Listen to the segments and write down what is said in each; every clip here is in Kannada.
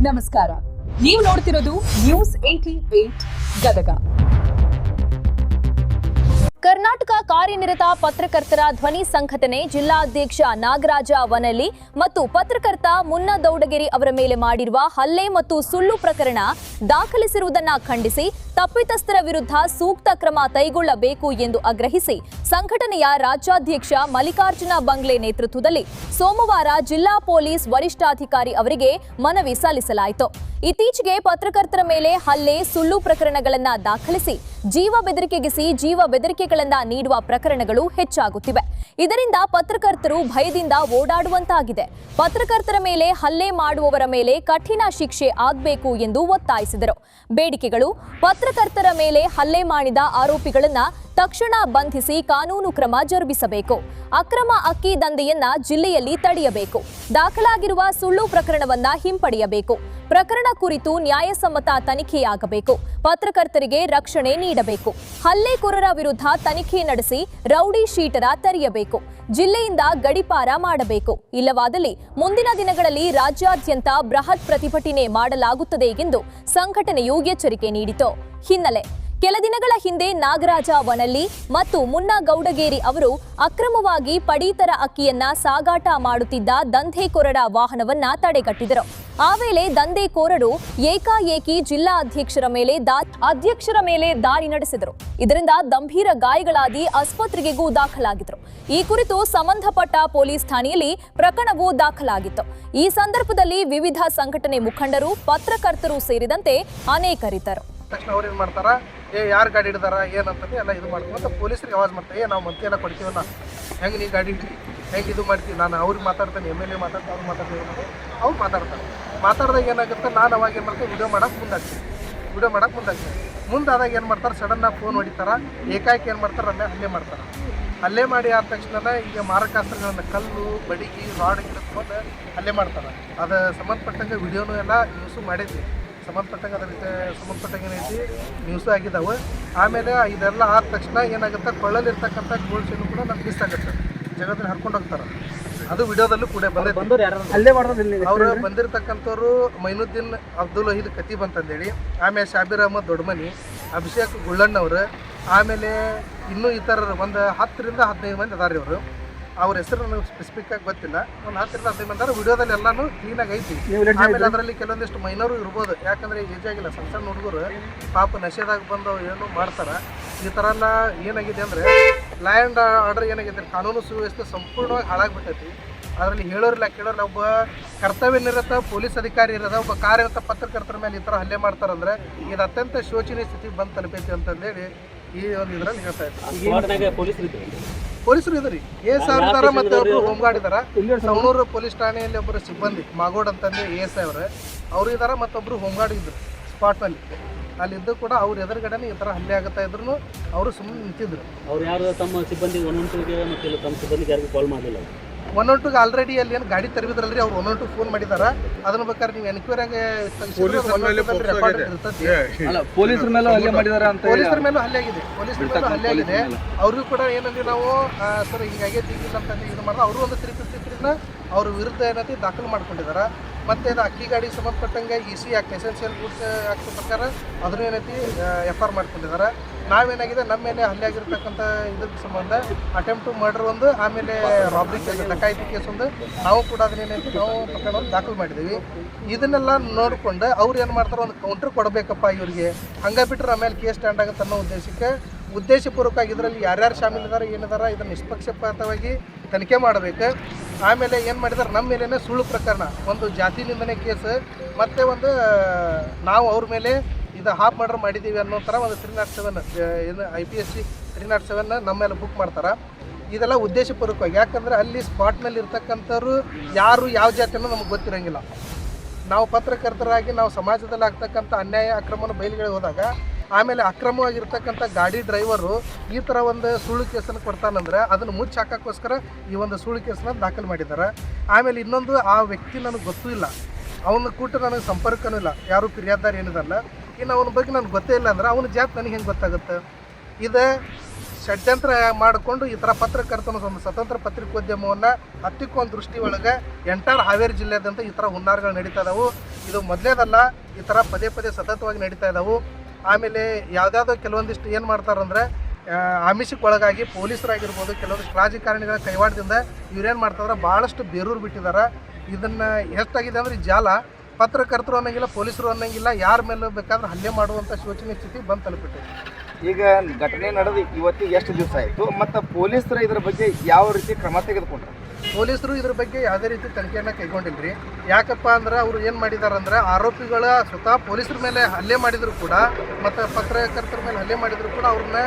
ನಮಸ್ಕಾರ, ನೀವು ನೋಡ್ತಿರೋದು ನ್ಯೂಸ್ 88 ಗದಗ. ಕರ್ನಾಟಕ ಕಾರ್ಯನಿರತ ಪತ್ರಕರ್ತರ ಧ್ವನಿ ಸಂಘಟನೆ ಜಿಲ್ಲಾಧ್ಯಕ್ಷ ನಾಗರಾಜ ವನಲಿ ಮತ್ತು ಪತ್ರಕರ್ತ ಮುನ್ನ ದೌಡಗೇರಿ ಅವರ ಮೇಲೆ ಮಾಡಿರುವ ಹಲ್ಲೆ ಮತ್ತು ಸುಳ್ಳು ಪ್ರಕರಣ ದಾಖಲಿಸಿರುವುದನ್ನು ಖಂಡಿಸಿ ತಪ್ಪಿತಸ್ಥರ ವಿರುದ್ಧ ಸೂಕ್ತ ಕ್ರಮ ಕೈಗೊಳ್ಳಬೇಕು ಎಂದು ಆಗ್ರಹಿಸಿ ಸಂಘಟನೆಯ ರಾಜ್ಯಾಧ್ಯಕ್ಷ ಮಲ್ಲಿಕಾರ್ಜುನ ಬಂಗ್ಲೆ ನೇತೃತ್ವದಲ್ಲಿ ಸೋಮವಾರ ಜಿಲ್ಲಾ ಪೊಲೀಸ್ ವರಿಷ್ಠಾಧಿಕಾರಿ ಅವರಿಗೆ ಮನವಿ ಸಲ್ಲಿಸಲಾಯಿತು. ಇತ್ತೀಚೆಗೆ ಪತ್ರಕರ್ತರ ಮೇಲೆ ಹಲ್ಲೆ ಸುಳ್ಳು ಪ್ರಕರಣಗಳನ್ನು ದಾಖಲಿಸಿ ಜೀವ ಬೆದರಿಕೆಗಳನ್ನ ನೀಡುವ ಪ್ರಕರಣಗಳು ಹೆಚ್ಚಾಗುತ್ತಿವೆ. ಇದರಿಂದ ಪತ್ರಕರ್ತರು ಭಯದಿಂದ ಓಡಾಡುವಂತಾಗಿದೆ. ಪತ್ರಕರ್ತರ ಮೇಲೆ ಹಲ್ಲೆ ಮಾಡುವವರ ಮೇಲೆ ಕಠಿಣ ಶಿಕ್ಷೆ ಆಗಬೇಕು ಎಂದು ಒತ್ತಾಯಿಸಿದರು. ಬೇಡಿಕೆಗಳು: ಪತ್ರಕರ್ತರ ಮೇಲೆ ಹಲ್ಲೆ ಮಾಡಿದ ಆರೋಪಿಗಳನ್ನ ತಕ್ಷಣ ಬಂಧಿಸಿ ಕಾನೂನು ಕ್ರಮ ಜರುಗಿಸಬೇಕು. ಅಕ್ರಮ ಅಕ್ಕಿ ದಂಧೆಯನ್ನ ಜಿಲ್ಲೆಯಲ್ಲಿ ತಡೆಯಬೇಕು. ದಾಖಲಾಗಿರುವ ಸುಳ್ಳು ಪ್ರಕರಣವನ್ನ ಹಿಂಪಡೆಯಬೇಕು. ಪ್ರಕರಣ ಕುರಿತು ನ್ಯಾಯಸಮ್ಮತ ತನಿಖೆಯಾಗಬೇಕು. ಪತ್ರಕರ್ತರಿಗೆ ರಕ್ಷಣೆ ನೀಡಬೇಕು. ಹಲ್ಲೆಕೋರರ ವಿರುದ್ಧ ತನಿಖೆ ನಡೆಸಿ ರೌಡಿ ಶೀಟರ ತೆರೆಯಬೇಕು. ಜಿಲ್ಲೆಯಿಂದ ಗಡಿಪಾರ ಮಾಡಬೇಕು. ಇಲ್ಲವಾದಲ್ಲಿ ಮುಂದಿನ ದಿನಗಳಲ್ಲಿ ರಾಜ್ಯಾದ್ಯಂತ ಬೃಹತ್ ಪ್ರತಿಭಟನೆ ಮಾಡಲಾಗುತ್ತದೆ ಎಂದು ಸಂಘಟನೆಯು ಎಚ್ಚರಿಕೆ ನೀಡಿತು. ಹಿನ್ನೆಲೆ: ಕೆಲ ದಿನಗಳ ಹಿಂದೆ ನಾಗರಾಜ ವನಲಿ ಮತ್ತು ಮುನ್ನ ಗೌಡಗೇರಿ ಅವರು ಅಕ್ರಮವಾಗಿ ಪಡಿತರ ಅಕ್ಕಿಯನ್ನ ಸಾಗಾಟ ಮಾಡುತ್ತಿದ್ದ ದಂಧೆಕೋರರ ವಾಹನವನ್ನ ತಡೆಗಟ್ಟಿದರು. ಆ ವೇಳೆ ದಂಧೆಕೋರರು ಏಕಾಏಕಿ ಜಿಲ್ಲಾ ಅಧ್ಯಕ್ಷರ ಮೇಲೆ ದಾಳಿ ನಡೆಸಿದರು. ಇದರಿಂದ ಗಂಭೀರ ಗಾಯಗಳಾಗಿ ಆಸ್ಪತ್ರೆಗೂ ದಾಖಲಾಗಿದ್ರು. ಈ ಕುರಿತು ಸಂಬಂಧಪಟ್ಟ ಪೊಲೀಸ್ ಠಾಣೆಯಲ್ಲಿ ಪ್ರಕರಣವೂ ದಾಖಲಾಗಿತ್ತು. ಈ ಸಂದರ್ಭದಲ್ಲಿ ವಿವಿಧ ಸಂಘಟನೆ ಮುಖಂಡರು, ಪತ್ರಕರ್ತರು ಸೇರಿದಂತೆ ಅನೇಕರಿದ್ದರು. ತಕ್ಷಣ ಅವ್ರು ಏನು ಮಾಡ್ತಾರ, ಯಾರು ಗಾಡಿ ಹಿಡಿದಾರ ಏನಂತಂದು ಎಲ್ಲ ಇದು ಮಾಡ್ತೀವಿ ಅಂತ ಪೊಲೀಸರಿಗೆ ಆವಾಜ್ ಮಾಡ್ತೀವಿ. ನಾವು ಮಂತ್ರಿ ಎಲ್ಲ ಕೊಡ್ತೀವಲ್ಲ, ಹೆಂಗೆ ನೀ ಗಾಡಿ ಹಿಡಿದು ಹೆಂಗೆ ಇದು ಮಾಡ್ತೀವಿ. ನಾನು ಅವ್ರಿಗೆ ಮಾತಾಡ್ತೇನೆ, MLA ಮಾತಾಡ್ತೀನಿ, ಅವ್ರು ಮಾತಾಡ್ತೀವಿ, ಅವ್ರು ಮಾತಾಡಿದಾಗ ಏನಾಗುತ್ತೆ, ನಾನು ಅವಾಗ ಏನು ಮಾಡ್ತೀನಿ, ವಿಡಿಯೋ ಮಾಡೋಕೆ ಮುಂದಾಗ್ತೀನಿ. ಮುಂದಾದಾಗ ಏನು ಮಾಡ್ತಾರೆ, ಸಡನ್ನಾಗಿ ಫೋನ್ ಹೊಡಿತಾರೆ. ಏಕಾಏಕಿ ಏನು ಮಾಡ್ತಾರೆ, ಹಲ್ಲೆ ಮಾಡಿ ಆದ ತಕ್ಷಣ ಈಗ ಮಾರಕಾಸ್ತ್ರಗಳನ್ನ ಕಲ್ಲು, ಬಡಿಗಿ, ರಾಡ್ ಹಿಡಿದುಕೊಂಡು ಹಲ್ಲೆ ಮಾಡ್ತಾರೆ. ಅದು ಸಂಬಂಧಪಟ್ಟಂಗೆ ವಿಡಿಯೋನು ಎಲ್ಲ ಯೂಸು ಮಾಡಿದ್ವಿ. ಸಂಬಂಧಪಟ್ಟಂಗೆ ಏನೈತಿ ನ್ಯೂಸು ಆಗಿದ್ದಾವೆ. ಆಮೇಲೆ ಇದೆಲ್ಲ ಆದ ತಕ್ಷಣ ಏನಾಗುತ್ತೆ, ಕೊಳ್ಳಲಿರ್ತಕ್ಕಂಥ ಗೋಲ್ಡ್ ಚೈನು ಕೂಡ ನಮ್ಗೆ ಮಿಸ್ ಆಗುತ್ತೆ, ಜಗತ್ತಿನ ಹರ್ಕೊಂಡು ಹೋಗ್ತಾರೆ. ಅದು ವಿಡಿಯೋದಲ್ಲೂ ಕೂಡ ಅವರು ಬಂದಿರತಕ್ಕಂಥವ್ರು ಮೈನುದ್ದೀನ್ ಅಬ್ದುಲ್ ವಹೀದ್ ಕತೀಬ್ ಅಂತಂದೇಳಿ, ಆಮೇಲೆ ಶಾಬೀರ್ ಅಹಮದ್ ದೊಡ್ಡಮನಿ, ಅಭಿಷೇಕ್ ಗುಳ್ಳಣ್ಣವ್ರು, ಆಮೇಲೆ ಇನ್ನೂ ಇತರ ಒಂದು 10 ರಿಂದ 15 ಮಂದಿ ಅದಾರ. ಅವ್ರ ಹೆಸರು ನನಗೆ ಸ್ಪೆಸಿಫಿಕ್ ಆಗಿ ಗೊತ್ತಿಲ್ಲ. ಒಂದು 10 ರಿಂದ 15 ಮಂದಿ ಅದಾರ. ವಿಡಿಯೋದಲ್ಲಿ ಎಲ್ಲಾನು ಕ್ಲೀನಾಗಿ ಐತಿ. ಆಮೇಲೆ ಅದರಲ್ಲಿ ಕೆಲವೊಂದಿಷ್ಟು ಮೈನರು ಇರ್ಬೋದು, ಯಾಕಂದರೆ ಏಜ್ ಆಗಿಲ್ಲ. ಸಣ್ಣ ಹುಡುಗರು ಪಾಪ ನಶೆದಾಗ ಬಂದು ಏನು ಮಾಡ್ತಾರೆ. ಈ ಥರ ಎಲ್ಲ ಏನಾಗಿದೆ ಅಂದರೆ, ಲ್ಯಾಂಡ್ ಆರ್ಡರ್ ಏನಾಗಿದೆ, ಕಾನೂನು ಸುವ್ಯವಸ್ಥೆ ಸಂಪೂರ್ಣವಾಗಿ ಹಾಳಾಗ್ಬಿಟ್ಟೈತಿ. ಅದರಲ್ಲಿ ಹೇಳೋರಿಲ್ಲ ಕೇಳೋರಿಲ್ಲ. ಒಬ್ಬ ಕರ್ತವ್ಯ ನಿರತ ಪೊಲೀಸ್ ಅಧಿಕಾರಿ ಇರೋದ ಒಬ್ಬ ಕಾರ್ಯರತ ಪತ್ರಕರ್ತರ ಮೇಲೆ ಈ ಥರ ಹಲ್ಲೆ ಮಾಡ್ತಾರಂದ್ರೆ ಇದು ಅತ್ಯಂತ ಶೋಚನೀಯ ಸ್ಥಿತಿ ಬಂದು ತಲುಪೈತಿ ಅಂತಂದೇಳಿ ಈ ಒಂದು ಇದರಲ್ಲಿ ಹೇಳ್ತಾ ಇದ್ದಾರೆ. ಪೊಲೀಸರು ಇದ್ರಿ ASI ಇದಾರ, ಮತ್ತು ಒಬ್ಬರು ಹೋಮ್ ಗಾರ್ಡ್ ಇದಾರ. ಸವಣೂರು ಪೊಲೀಸ್ ಠಾಣೆಯಲ್ಲಿ ಒಬ್ಬರು ಸಿಬ್ಬಂದಿ ಮಾಗೋಡ್ ಅಂತಂದು ASI ಅವರು ಇದಾರ, ಮತ್ತೊಬ್ಬರು ಹೋಮ್ ಗಾರ್ಡ್ ಇದ್ರು ಸ್ಪಾಟ್ನಲ್ಲಿ. ಅಲ್ಲಿದ್ದು ಕೂಡ ಅವ್ರ ಎದುರುಗಡೆನೇ ಈ ಥರ ಹಲ್ಲೆ ಆಗುತ್ತಾ ಇದ್ರು. ಅವರು ಸುಮ್ಮನೆ ನಿಂತಿದ್ರು. ಅವ್ರು ಯಾರು ತಮ್ಮ ಸಿಬ್ಬಂದಿ 112ಗೆ ಮತ್ತು ತಮ್ಮ ಸಿಬ್ಬಂದಿಗೆ ಯಾರಿಗೂ ಕಾಲ್ ಮಾಡಲಿಲ್ಲ. 112ಗೆ ಆಲ್ರೆಡಿ ಅಲ್ಲಿ ಏನು ಗಾಡಿ ತರಬಿದ್ರಲ್ರಿ, ಅವ್ರು 112 ಫೋನ್ ಮಾಡಿದಾರ. ಅದನ್ನ ಬೇಕಾದ್ರೆ ನೀವು ಎನ್ಕ್ವೈರಿಯಾಗೆ ಪೊಲೀಸರ ಮೇಲೂ ಹಲ್ಲೆ ಮಾಡಿದಾರೆ ಅಂತ. ಪೊಲೀಸರ ಮೇಲೂ ಹಲ್ಲೆ ಆಗಿದೆ. ಅವ್ರಿಗೂ ಕೂಡ ಏನಂದ್ರೆ ನಾವು ಸರ್ ಹಿಂಗಾಗಿ ತೆಗಿಲ್ಲ ಅಂತ ಇದು ಮಾಡಿದ್ರೆ ಅವರು ಒಂದು 353ನ ಅವ್ರ ವಿರುದ್ಧ ಏನೈತಿ ದಾಖಲು ಮಾಡ್ಕೊಂಡಿದ್ದಾರೆ. ಮತ್ತು ಅದು ಅಕ್ಕಿ ಗಾಡಿ ಸಂಬಂಧಪಟ್ಟಂಗೆ EC act, essential goods act ಪ್ರಕಾರ ಅದನ್ನು ಏನೈತಿ FR ಮಾಡ್ಕೊಂಡಿದ್ದಾರೆ. ನಾವೇನಾಗಿದೆ, ನಮ್ಮ ಮೇಲೆ ಹಲ್ಲೆ ಆಗಿರ್ತಕ್ಕಂಥ ಇದಕ್ಕೆ ಸಂಬಂಧ ಅಟೆಂಪ್ಟ್ ಟು ಮರ್ಡರ್ ಒಂದು, ಆಮೇಲೆ ರಾಬ್ರಿ ಕೇಸ್, ಡಕಾಯಿತಿ ಕೇಸ್ ಒಂದು, ನಾವು ಕೂಡ ಅದನ್ನೇನೈತಿ ನಾವು ಪ್ರಕರಣವನ್ನು ದಾಖಲು ಮಾಡಿದ್ದೀವಿ. ಇದನ್ನೆಲ್ಲ ನೋಡಿಕೊಂಡು ಅವ್ರು ಏನು ಮಾಡ್ತಾರೆ, ಒಂದು ಕೌಂಟ್ರ್ ಕೊಡಬೇಕಪ್ಪ ಇವ್ರಿಗೆ, ಹಂಗೆ ಬಿಟ್ಟರೆ ಆಮೇಲೆ ಕೇಸ್ ಸ್ಟ್ಯಾಂಡ್ ಆಗುತ್ತೆ ಅನ್ನೋ ಉದ್ದೇಶಪೂರ್ವಕವಾಗಿ ಇದರಲ್ಲಿ ಯಾರ್ಯಾರು ಶಾಮೀಲಿದ್ದಾರೆ ಏನಿದಾರ ಇದನ್ನು ನಿಷ್ಪಕ್ಷಪಾತವಾಗಿ ತನಿಖೆ ಮಾಡಬೇಕು. ಆಮೇಲೆ ಏನು ಮಾಡಿದಾರೆ, ನಮ್ಮ ಮೇಲೇ ಸುಳ್ಳು ಪ್ರಕರಣ, ಒಂದು ಜಾತಿ ನಿಂದನೆ ಕೇಸ್, ಮತ್ತು ಒಂದು ನಾವು ಅವ್ರ ಮೇಲೆ ಇದು ಹಾಫ್ ಮರ್ಡರ್ ಮಾಡಿದ್ದೀವಿ ಅನ್ನೋ ಥರ ಒಂದು 307 ಏನು IPC 307 ನಮ್ಮ ಮೇಲೆ ಬುಕ್ ಮಾಡ್ತಾರೆ. ಇದೆಲ್ಲ ಉದ್ದೇಶಪೂರ್ವಕವಾಗಿ. ಯಾಕಂದರೆ ಅಲ್ಲಿ ಸ್ಪಾಟ್ನಲ್ಲಿ ಇರ್ತಕ್ಕಂಥವ್ರು ಯಾರು ಯಾವ ಜಾತಿ ಅನ್ನೋ ನಮ್ಗೆ ಗೊತ್ತಿರೋಂಗಿಲ್ಲ. ನಾವು ಪತ್ರಕರ್ತರಾಗಿ ನಾವು ಸಮಾಜದಲ್ಲಿ ಆಗ್ತಕ್ಕಂಥ ಅನ್ಯಾಯ ಅಕ್ರಮನ ಬಯಲಿಗೆ ಹೋದಾಗ, ಆಮೇಲೆ ಅಕ್ರಮವಾಗಿರ್ತಕ್ಕಂಥ ಗಾಡಿ ಡ್ರೈವರು ಈ ಥರ ಒಂದು ಸುಳ್ಳು ಕೇಸನ್ನು ಕೊಡ್ತಾನಂದ್ರೆ ಅದನ್ನು ಮುಚ್ಚಿ ಹಾಕೋಕ್ಕೋಸ್ಕರ ಈ ಒಂದು ಸುಳ್ಳು ಕೇಸನ್ನ ದಾಖಲು ಮಾಡಿದ್ದಾರೆ. ಆಮೇಲೆ ಇನ್ನೊಂದು, ಆ ವ್ಯಕ್ತಿ ನನಗೆ ಗೊತ್ತೂ ಇಲ್ಲ, ಅವನ ಕೂಟ ನನಗೆ ಸಂಪರ್ಕನೂ ಇಲ್ಲ, ಯಾರು ಫಿರ್ಯಾದಾರ ಏನಿದಲ್ಲ. ಇನ್ನು ಅವನ ಬಗ್ಗೆ ನನಗೆ ಗೊತ್ತೇ ಇಲ್ಲ ಅಂದ್ರೆ ಅವನ ಜಾತಿ ನನಗೆ ಹೆಂಗೆ ಗೊತ್ತಾಗುತ್ತೆ? ಇದು ಷಡ್ಯಂತ್ರ ಮಾಡಿಕೊಂಡು ಈ ಥರ ಪತ್ರಕರ್ತನ ಒಂದು ಸ್ವತಂತ್ರ ಪತ್ರಿಕೋದ್ಯಮವನ್ನು ಹತ್ತಿಕ್ಕೋ ಒಂದು ದೃಷ್ಟಿ ಒಳಗೆ ಎಂಟೈರ್ ಹಾವೇರಿ ಜಿಲ್ಲೆಯಾದಂಥ ಈ ಥರ ಹುನ್ನಾರಗಳು ನಡೀತಾ ಇದಾವೆ. ಇದು ಮೊದಲೇದಲ್ಲ, ಈ ಥರ ಪದೇ ಪದೇ ಸತತವಾಗಿ ನಡೀತಾ ಇದ್ದಾವೆ. ಆಮೇಲೆ ಯಾವುದಾದ್ರೂ ಕೆಲವೊಂದಿಷ್ಟು ಏನು ಮಾಡ್ತಾರಂದ್ರೆ ಆಮಿಷಕ್ಕೆ ಒಳಗಾಗಿ ಪೊಲೀಸರಾಗಿರ್ಬೋದು, ಕೆಲವೊಂದಿಷ್ಟು ರಾಜಕಾರಣಿಗಳ ಕೈವಾಡದಿಂದ ಇವ್ರೇನು ಮಾಡ್ತಾರ ಭಾಳಷ್ಟು ಬೇರೂರು ಬಿಟ್ಟಿದ್ದಾರೆ. ಇದನ್ನು ಎಷ್ಟಾಗಿದೆ ಅಂದರೆ ಜಾಲ ಪತ್ರಕರ್ತರು ಅನ್ನೋಂಗಿಲ್ಲ, ಪೊಲೀಸರು ಅನ್ನೋಂಗಿಲ್ಲ, ಯಾರ ಮೇಲೂ ಬೇಕಾದ್ರೆ ಹಲ್ಲೆ ಮಾಡುವಂಥ ಶೋಚನೀಯ ಸ್ಥಿತಿ ಬಂದು ತಲುಪಿಟ್ಟಿದೆ. ಈಗ ಘಟನೆ ನಡೆದು ಇವತ್ತಿಗೆ ಎಷ್ಟು ದಿವಸ ಆಯಿತು ಮತ್ತು ಪೊಲೀಸರು ಇದರ ಬಗ್ಗೆ ಯಾವ ರೀತಿ ಕ್ರಮ ತೆಗೆದುಕೊಂಡ್ರು? ಪೊಲೀಸರು ಇದ್ರ ಬಗ್ಗೆ ಯಾವುದೇ ರೀತಿ ತನಿಖೆಯನ್ನು ಕೈಗೊಂಡಿಲ್ರಿ. ಯಾಕಪ್ಪ ಅಂದ್ರೆ ಅವರು ಏನು ಮಾಡಿದ್ದಾರೆ ಅಂದರೆ ಆರೋಪಿಗಳ ಸ್ವತಃ ಪೊಲೀಸರ ಮೇಲೆ ಹಲ್ಲೆ ಮಾಡಿದ್ರು ಕೂಡ ಮತ್ತು ಪತ್ರಕರ್ತರ ಮೇಲೆ ಹಲ್ಲೆ ಮಾಡಿದ್ರು ಕೂಡ ಅವ್ರನ್ನ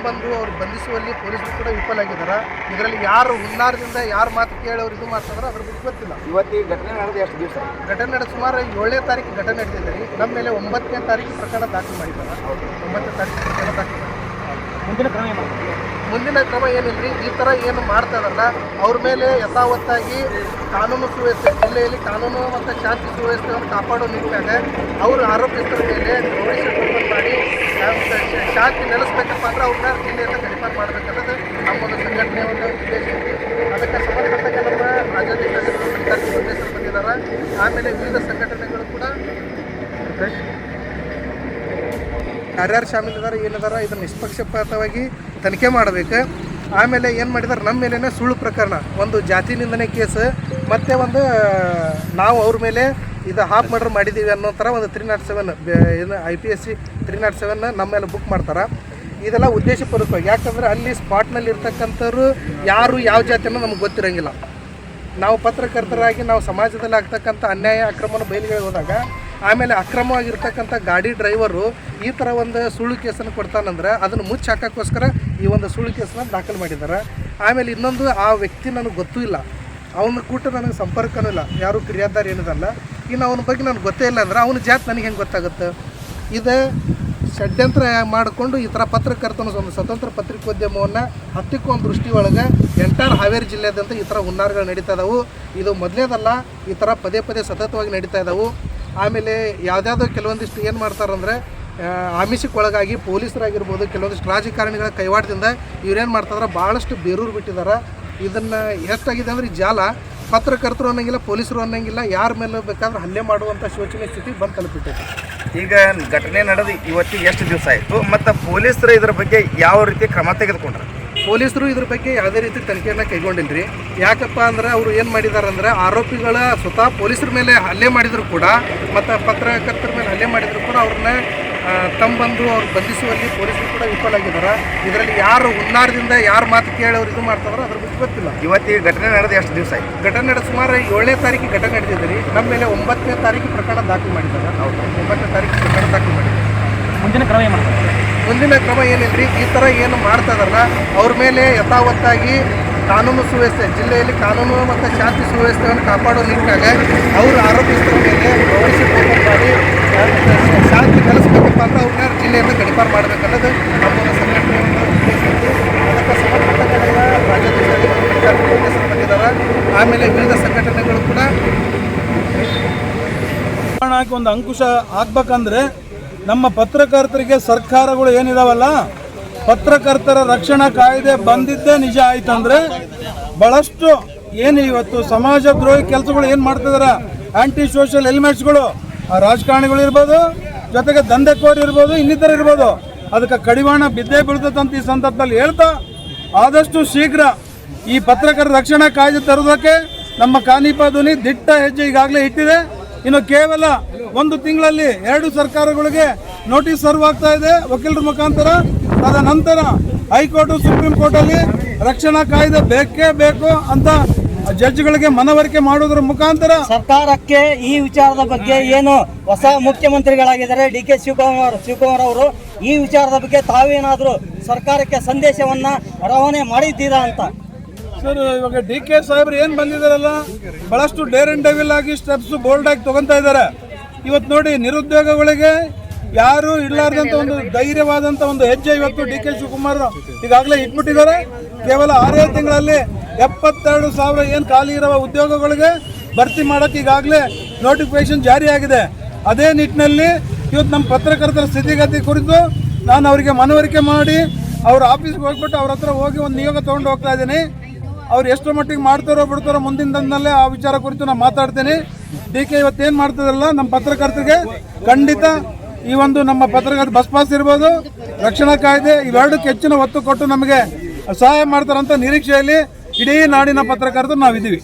ಬಂದು ಅವ್ರು ಬಂಧಿಸುವಲ್ಲಿ ಪೊಲೀಸರು ಕೂಡ ವಿಫಲಾಗಿದ್ದಾರೆ. ಇದರಲ್ಲಿ ಯಾರು ಹುನ್ನಾರದಿಂದ ಯಾರು ಮಾತು ಕೇಳಿ ಅವ್ರು ಇದು ಮಾಡ್ತಾರೋ ಅದ್ರ ಬಗ್ಗೆ ಗೊತ್ತಿಲ್ಲ. ಇವತ್ತು ಈ ಘಟನೆ ನಡೆದು ಎಷ್ಟು ದಿವಸ? ಘಟನೆ ನಡೆದ ಸುಮಾರು 7ನೇ ತಾರೀಕು ಘಟನೆ ನಡೆದಿದೆ ರೀ. ನಮ್ಮ ಮೇಲೆ 9ನೇ ತಾರೀಕು ಪ್ರಕರಣ ದಾಖಲು ಮಾಡಿದ್ದಾರೆ. 9ನೇ ತಾರೀಕು ಪ್ರಕರಣ ದಾಖಲು ಮಾಡಿ ಮುಂದಿನ ಕ್ರಮ ಏನಿಲ್ಲ. ಈ ಥರ ಏನು ಮಾಡ್ತಾ ಇದಾರಲ್ಲ ಅವ್ರ ಮೇಲೆ ಯಥಾವತ್ತಾಗಿ ಕಾನೂನು ಸುವ್ಯವಸ್ಥೆ, ಜಿಲ್ಲೆಯಲ್ಲಿ ಕಾನೂನು ಮತ್ತು ಶಾಂತಿ ಸುವ್ಯವಸ್ಥೆಯನ್ನು ಕಾಪಾಡೋ ನಿಟ್ಟಿನಾಗ ಅವರು ಆರೋಪಿತರ ಮೇಲೆ ನೋಟಿಸ್ ಓಪನ್ ಮಾಡಿ ಶಾಂತಿ ನೆಲೆಸ್ಬೇಕಪ್ಪ ಅಂದ್ರೆ ಅವ್ರನ್ನ ಜಿಲ್ಲೆಯಿಂದ ಕಡಿಮೆ ಮಾಡಬೇಕನ್ನೋದು ನಮ್ಮೊಂದು ಸಂಘಟನೆ ಒಂದು ಉದ್ದೇಶ ಐತಿ. ಅದಕ್ಕೆ ಸಂಬಂಧಪಟ್ಟಾಗ ನಮ್ಮ ರಾಜ್ಯಾಧ್ಯಕ್ಷರು ಉದ್ದೇಶರು ಬಂದಿದ್ದಾರೆ. ಆಮೇಲೆ ವಿವಿಧ ಸಂಘಟನೆಗಳು ಕೂಡ ಯಾರ್ಯಾರು ಶಾಮೀಲಿದ್ದಾರೆ ಏನಿದಾರ ಇದನ್ನು ನಿಷ್ಪಕ್ಷಪಾತವಾಗಿ ತನಿಖೆ ಮಾಡಬೇಕು. ಆಮೇಲೆ ಏನು ಮಾಡಿದಾರೆ ನಮ್ಮ ಮೇಲೇ ಸುಳ್ಳು ಪ್ರಕರಣ, ಒಂದು ಜಾತಿ ನಿಂದನೆ ಕೇಸ್, ಮತ್ತು ಒಂದು ನಾವು ಅವ್ರ ಮೇಲೆ ಇದು ಹಾಫ್ ಮರ್ಡರ್ ಮಾಡಿದ್ದೀವಿ ಅನ್ನೋ ಥರ ಒಂದು 307 ಏನು IPSC 307 ನಮ್ಮ ಮೇಲೆ ಬುಕ್ ಮಾಡ್ತಾರೆ. ಇದೆಲ್ಲ ಉದ್ದೇಶಪೂರ್ವಕವಾಗಿ, ಯಾಕಂದರೆ ಅಲ್ಲಿ ಸ್ಪಾಟ್ನಲ್ಲಿ ಇರ್ತಕ್ಕಂಥವ್ರು ಯಾರು ಯಾವ ಜಾತಿ ಅನ್ನೋ ನಮ್ಗೆ ಗೊತ್ತಿರೋಂಗಿಲ್ಲ. ನಾವು ಪತ್ರಕರ್ತರಾಗಿ ನಾವು ಸಮಾಜದಲ್ಲಿ ಆಗ್ತಕ್ಕಂಥ ಅನ್ಯಾಯ ಅಕ್ರಮನ ಬಯಲಿಗೆ ಹೋದಾಗ ಆಮೇಲೆ ಅಕ್ರಮವಾಗಿರ್ತಕ್ಕಂಥ ಗಾಡಿ ಡ್ರೈವರು ಈ ಥರ ಒಂದು ಸುಳ್ಳು ಕೇಸನ್ನು ಕೊಡ್ತಾನಂದ್ರೆ ಅದನ್ನು ಮುಚ್ಚಿ ಹಾಕೋಕ್ಕೋಸ್ಕರ ಈ ಒಂದು ಸುಳ್ಳು ಕೇಸನ್ನು ದಾಖಲು ಮಾಡಿದ್ದಾರೆ. ಆಮೇಲೆ ಇನ್ನೊಂದು, ಆ ವ್ಯಕ್ತಿ ನನಗೆ ಗೊತ್ತೂ ಇಲ್ಲ, ಅವನ ಕೂಟ ನನಗೆ ಸಂಪರ್ಕನೂ ಇಲ್ಲ, ಯಾರು ಕಿರಿಯಾದಾರ ಏನದಲ್ಲ. ಇನ್ನು ಅವನ ಬಗ್ಗೆ ನನಗೆ ಗೊತ್ತೇ ಇಲ್ಲ ಅಂದ್ರೆ ಅವನ ಜಾತಿ ನನಗೆ ಹೆಂಗೆ ಗೊತ್ತಾಗುತ್ತೆ? ಇದು ಷಡ್ಯಂತ್ರ ಮಾಡಿಕೊಂಡು ಈ ಥರ ಪತ್ರಕರ್ತನ ಒಂದು ಸ್ವತಂತ್ರ ಪತ್ರಿಕೋದ್ಯಮವನ್ನು ಹತ್ತಿಕ್ಕೋ ದೃಷ್ಟಿ ಒಳಗೆ ಎಂಟೈರ್ ಹಾವೇರಿ ಜಿಲ್ಲೆಯಾದಂಥ ಈ ಥರ ಹುನ್ನಾರಗಳು ನಡೀತಾ ಇದ್ದಾವೆ. ಇದು ಮೊದಲೇದಲ್ಲ, ಈ ಥರ ಪದೇ ಪದೇ ಸತತವಾಗಿ ನಡೀತಾ ಇದ್ದಾವೆ. ಆಮೇಲೆ ಯಾವುದ್ಯಾವುದೋ ಕೆಲವೊಂದಿಷ್ಟು ಏನು ಮಾಡ್ತಾರಂದರೆ ಆಮಿಷಕ್ಕೆ ಒಳಗಾಗಿ ಪೊಲೀಸರಾಗಿರ್ಬೋದು, ಕೆಲವೊಂದಿಷ್ಟು ರಾಜಕಾರಣಿಗಳ ಕೈವಾಡದಿಂದ ಇವ್ರೇನು ಮಾಡ್ತಾರ ಭಾಳಷ್ಟು ಬೇರೂರು ಬಿಟ್ಟಿದ್ದಾರೆ. ಇದನ್ನು ಎಷ್ಟಾಗಿದೆ ಅಂದರೆ ಈ ಜಾಲ ಪತ್ರಕರ್ತರು ಅನ್ನೋಂಗಿಲ್ಲ, ಪೊಲೀಸರು ಅನ್ನೋಂಗಿಲ್ಲ, ಯಾರ ಮೇಲೂ ಬೇಕಾದ್ರೆ ಹಲ್ಲೆ ಮಾಡುವಂಥ ಶೋಚನೀಯ ಸ್ಥಿತಿ ಬಂದು ತಲುಪಿಟ್ಟೈತೆ. ಈಗ ಘಟನೆ ನಡೆದು ಇವತ್ತಿಗೆ ಎಷ್ಟು ದಿವಸ ಆಯಿತು ಮತ್ತು ಪೊಲೀಸರು ಇದರ ಬಗ್ಗೆ ಯಾವ ರೀತಿ ಕ್ರಮ ತೆಗೆದುಕೊಂಡ್ರು? ಪೊಲೀಸರು ಇದ್ರ ಬಗ್ಗೆ ಯಾವುದೇ ರೀತಿ ತನಿಖೆಯನ್ನು ಕೈಗೊಂಡಿಲ್ರಿ. ಯಾಕಪ್ಪ ಅಂದ್ರೆ ಅವರು ಏನು ಮಾಡಿದ್ದಾರೆ ಅಂದರೆ ಆರೋಪಿಗಳ ಸ್ವತಃ ಪೊಲೀಸರ ಮೇಲೆ ಹಲ್ಲೆ ಮಾಡಿದ್ರು ಕೂಡ ಮತ್ತು ಪತ್ರಕರ್ತರ ಮೇಲೆ ಹಲ್ಲೆ ಮಾಡಿದ್ರು ಕೂಡ ಅವ್ರನ್ನ ಬಂದು ಅವ್ರು ಬಂಧಿಸುವಲ್ಲಿ ಪೊಲೀಸರು ಕೂಡ ವಿಫಲಾಗಿದ್ದಾರೆ. ಇದರಲ್ಲಿ ಯಾರು ಹುನ್ನಾರದಿಂದ ಯಾರು ಮಾತು ಕೇಳಿ ಅವ್ರು ಇದು ಮಾಡ್ತಾರೋ ಅದ್ರ ಬಗ್ಗೆ ಗೊತ್ತಿಲ್ಲ. ಇವತ್ತು ಈ ಘಟನೆ ನಡೆದು ಎಷ್ಟು ದಿವಸ ಆಯಿತು? ಘಟನೆ ನಡೆದ ಸುಮಾರು 7ನೇ ತಾರೀಕು ಘಟನೆ ನಡೆದಿದೆ ರೀ. ನಮ್ಮ ಮೇಲೆ 9ನೇ ತಾರೀಕು ಪ್ರಕರಣ ದಾಖಲು ಮಾಡಿದ್ದಾರೆ. 9ನೇ ತಾರೀಕು ಪ್ರಕರಣ ದಾಖಲು ಮಾಡಿದ್ದಾರೆ. ಮುಂದಿನ ಕ್ರಮ ಏನು ಮಾಡ್ತಾರೆ? ಮುಂದಿನ ಕ್ರಮ ಏನಿಲ್ಲ. ಈ ಥರ ಏನು ಮಾಡ್ತಾ ಇದಾರಲ್ಲ ಅವ್ರ ಮೇಲೆ ಯಥಾವತ್ತಾಗಿ ಕಾನೂನು ಸುವ್ಯವಸ್ಥೆ, ಜಿಲ್ಲೆಯಲ್ಲಿ ಕಾನೂನು ಮತ್ತು ಶಾಂತಿ ಸುವ್ಯವಸ್ಥೆಯನ್ನು ಕಾಪಾಡೋ ನಿಟ್ಟಿನಾಗ ಅವರು ಆರೋಪಿತರ ಮೇಲೆ ನೋಟಿಸ್ ಓಪನ್ ಮಾಡಿ ಶಾಂತಿ ನೆಲೆಸ್ಬೇಕಪ್ಪ ಅಂತ ಅವ್ರನ್ನ ಜಿಲ್ಲೆಯಿಂದ ಕಡಿಮೆ ಮಾಡಬೇಕನ್ನೋದು ನಮ್ಮೊಂದು ಸಂಘಟನೆ ಉದ್ದೇಶ ಐತಿ. ಅದಕ್ಕೆ ಸಂಬಂಧಪಟ್ಟ ರಾಜ್ಯಾಧ್ಯಕ್ಷರು ಬಂದಿದ್ದಾರೆ. ಆಮೇಲೆ ವಿವಿಧ ಸಂಘಟನೆಗಳು ಕೂಡ ಒಂದು ಅಂಕುಶ ಹಾಕ್ಬೇಕಂದ್ರೆ ನಮ್ಮ ಪತ್ರಕರ್ತರಿಗೆ ಸರ್ಕಾರಗಳು ಏನಿದಾವಲ್ಲ, ಪತ್ರಕರ್ತರ ರಕ್ಷಣಾ ಕಾಯ್ದೆ ಬಂದಿದ್ದೇ ನಿಜ ಆಯ್ತಂದ್ರೆ ಬಹಳಷ್ಟು ಏನು ಇವತ್ತು ಸಮಾಜ ದ್ರೋಹಿ ಕೆಲಸಗಳು ಏನು ಮಾಡ್ತಿದಾರ, ಆಂಟಿ ಸೋಷಿಯಲ್ ಎಲಿಮೆಂಟ್ಸ್ಗಳು, ರಾಜಕಾರಣಿಗಳು ಇರ್ಬೋದು, ಜೊತೆಗೆ ದಂಧೆಕೋರು ಇರ್ಬೋದು, ಇನ್ನಿತರ ಇರ್ಬೋದು, ಅದಕ್ಕೆ ಕಡಿವಾಣ ಬಿದ್ದೇ ಬೀಳ್ತದಂತ ಈ ಸಂದರ್ಭದಲ್ಲಿ ಹೇಳ್ತಾ ಆದಷ್ಟು ಶೀಘ್ರ ಈ ಪತ್ರಕರ್ತರ ರಕ್ಷಣಾ ಕಾಯ್ದೆ ತರೋದಕ್ಕೆ ನಮ್ಮ ಕಾನಿಪಾ ಧ್ವನಿ ದಿಟ್ಟ ಹೆಜ್ಜೆ ಈಗಾಗಲೇ ಇಟ್ಟಿದೆ. ಇನ್ನು ಕೇವಲ 1 ತಿಂಗಳಲ್ಲಿ 2 ಸರ್ಕಾರಗಳಿಗೆ ನೋಟಿಸ್ ಸರ್ವ್ ಆಗ್ತಾ ಇದೆ ವಕೀಲರ ಮುಖಾಂತರ. ತದನಂತರ ಹೈಕೋರ್ಟು ಸುಪ್ರೀಂ ಕೋರ್ಟಲ್ಲಿ ರಕ್ಷಣಾ ಕಾಯ್ದೆ ಬೇಕೇ ಬೇಕು ಅಂತ ಜಡ್ಜ್ಗಳಿಗೆ ಮನವರಿಕೆ ಮಾಡೋದ್ರ ಮುಖಾಂತರ ಸರ್ಕಾರಕ್ಕೆ ಈ ವಿಚಾರದ ಬಗ್ಗೆ ಏನು ಹೊಸ ಮುಖ್ಯಮಂತ್ರಿಗಳಾಗಿದ್ದಾರೆ DK ಶಿವಕುಮಾರ್ ಅವರು, ಈ ವಿಚಾರದ ಬಗ್ಗೆ ತಾವೇನಾದರೂ ಸರ್ಕಾರಕ್ಕೆ ಸಂದೇಶವನ್ನ ರವಾನೆ ಮಾಡಿದ್ದೀರಾ ಅಂತ? ಸರ್, ಇವಾಗ DK ಸಾಹೇಬ್ರು ಏನು ಬಂದಿದ್ದಾರಲ್ಲ, ಬಹಳಷ್ಟು ಡೇರ್ ಅಂಡ್ ಡೆವಿಲ್ ಆಗಿ ಸ್ಟೆಪ್ಸ್ ಬೋಲ್ಡ್ ಆಗಿ ತಗೊಂತಾ ಇದ್ದಾರೆ. ಇವತ್ತು ನೋಡಿ, ನಿರುದ್ಯೋಗಗಳಿಗೆ ಯಾರು ಇಡಲಾರ್ದಂಥ ಒಂದು ಧೈರ್ಯವಾದಂಥ ಒಂದು ಹೆಜ್ಜೆ ಇವತ್ತು DK ಶಿವಕುಮಾರ್ ಈಗಾಗಲೇ ಇಟ್ಬಿಟ್ಟಿದ್ದಾರೆ. ಕೇವಲ 6 ತಿಂಗಳಲ್ಲಿ 72,000 ಏನು ಖಾಲಿ ಇರುವ ಉದ್ಯೋಗಗಳಿಗೆ ಭರ್ತಿ ಮಾಡೋಕ್ಕೆ ಈಗಾಗಲೇ ನೋಟಿಫಿಕೇಶನ್ ಜಾರಿಯಾಗಿದೆ. ಅದೇ ನಿಟ್ಟಿನಲ್ಲಿ ಇವತ್ತು ನಮ್ಮ ಪತ್ರಕರ್ತರ ಸ್ಥಿತಿಗತಿ ಕುರಿತು ನಾನು ಅವರಿಗೆ ಮನವರಿಕೆ ಮಾಡಿ ಅವ್ರ ಆಫೀಸ್ಗೆ ಹೋಗ್ಬಿಟ್ಟು ಅವ್ರ ಹತ್ರ ಹೋಗಿ ಒಂದು ನಿಯೋಗ ತೊಗೊಂಡು ಹೋಗ್ತಾ ಇದ್ದೀನಿ. ಅವ್ರು ಎಷ್ಟು ಮಟ್ಟಿಗೆ ಮಾಡ್ತಾರೋ ಬಿಡ್ತಾರೋ ಮುಂದಿನ ದಿನದಲ್ಲೇ ಆ ವಿಚಾರ ಕುರಿತು ನಾನು ಮಾತಾಡ್ತೀನಿ. ಡಿ ಕೆ ಇವತ್ತೇನು ಮಾಡ್ತದಲ್ಲ ನಮ್ಮ ಪತ್ರಕರ್ತರಿಗೆ ಖಂಡಿತ ಈ ಒಂದು ನಮ್ಮ ಪತ್ರಕರ್ತ ಬಸ್ ಪಾಸ್ ಇರ್ಬೋದು, ರಕ್ಷಣಾ ಕಾಯ್ದೆ ಇವೆರಡಕ್ಕೆ ಹೆಚ್ಚಿನ ಒತ್ತು ಕೊಟ್ಟು ನಮಗೆ ಸಹಾಯ ಮಾಡ್ತಾರಂತ ನಿರೀಕ್ಷೆಯಲ್ಲಿ ಇಡೀ ನಾಡಿನ ಪತ್ರಕರ್ತರು ನಾವಿದ್ದೀವಿ.